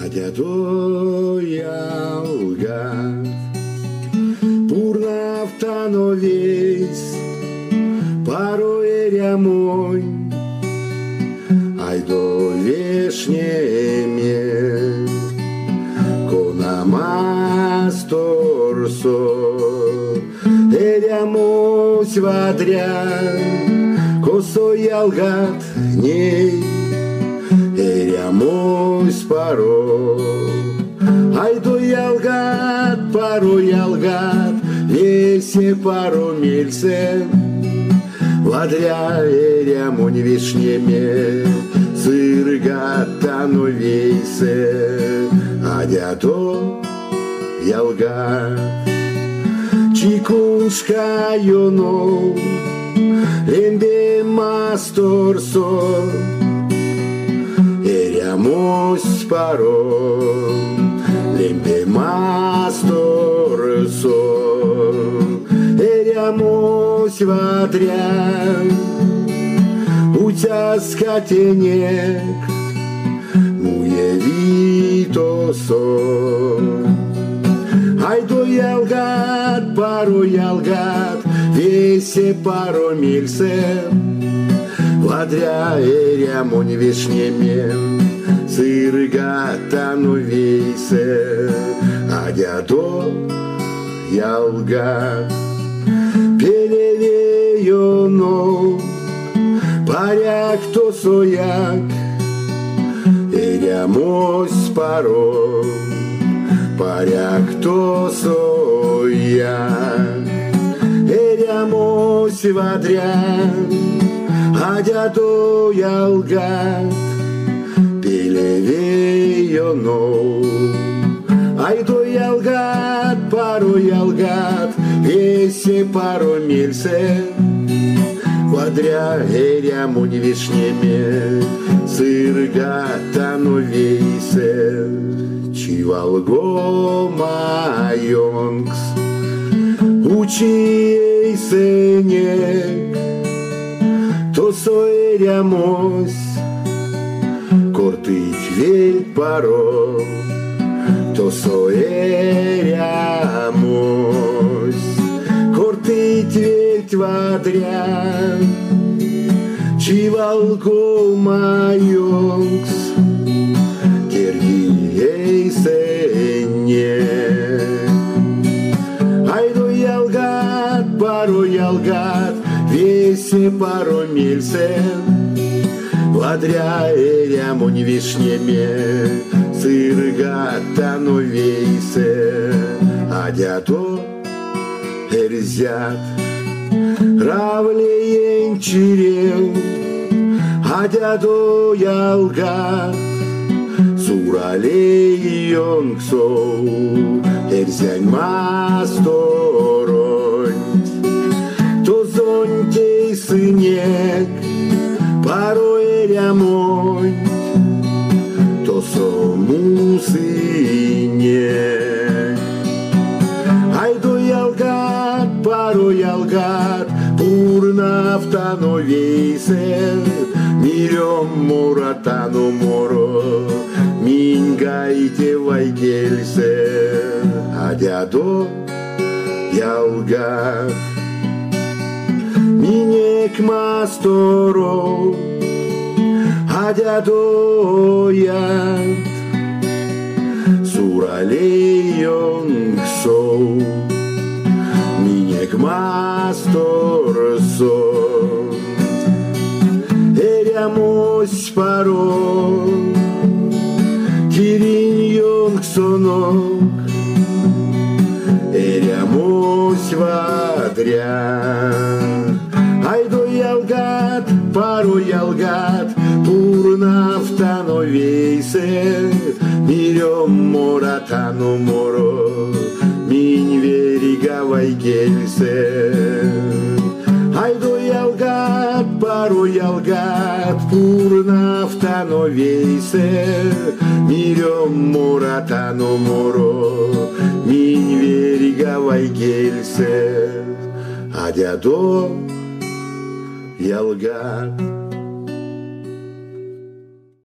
Adjadó jalgát, purnavtano vejs, paroerja moj, ajdo viešnjemje, ko namastorso, erjamos vadrja, ko so jalgat nej, erjamos paro, ajdo jalgat, paro jalgat, vese paro milse, vadrja erjamo viešnjemje, sırgatano vejse, adjato jalgat. Cikunska jono, lembe mastorso, erjamos paro, lembe mastorso, erjamos vadrja, uțascatenek, mujevitoso. Ajdo jalgat, paro jalgat, vese paro milse, vadrja erjamo viešnjemje, sırgatano vejse, adjato jalgat. Pelevejono, parjak to sojak, erjamos paro, parjak to sojak, erjamos vadrja, adjato jalgat. Pelevejono, ajdo jalgat, paro jalgat, vese paro milse, vadrja erjamo viešnjemje, sırgatano vejse. Čivalgo majonks, učiej senek, to so erjamos, kortit velj paro, to so erjamos, kortit velj vadrja, čivalgo majonks, kergijej senek. Ajdo jalgat, paro jalgat, vese paro milse, vadrja erjamo viešnjemje, sırgatano vejse, adjato erzjat, ravlejen čirev, adjato jalgat, suralejon ksov, erzjan mastoront, to zontej synek, paro erjamon, to so musynek. Ajdo jalgat, paro jalgat, purnavtano vejse, mirjom moratano moro, mingaite vajgelse, adjato jalgat. Minek mastoro, adjato jalt, suralejon ksov, minek mastorso, erjamos paro, kirinjon ksonok, erjamos vadrja. Ajdo jalgat, paro jalgat, purnavtano vejse, mirjom moratano moro, min veriga vajgelse. Ajdo jalgat, paro jalgat, purnavtano vejse, mirjom moratano moro, min veriga vajgelse, adjato jalgat.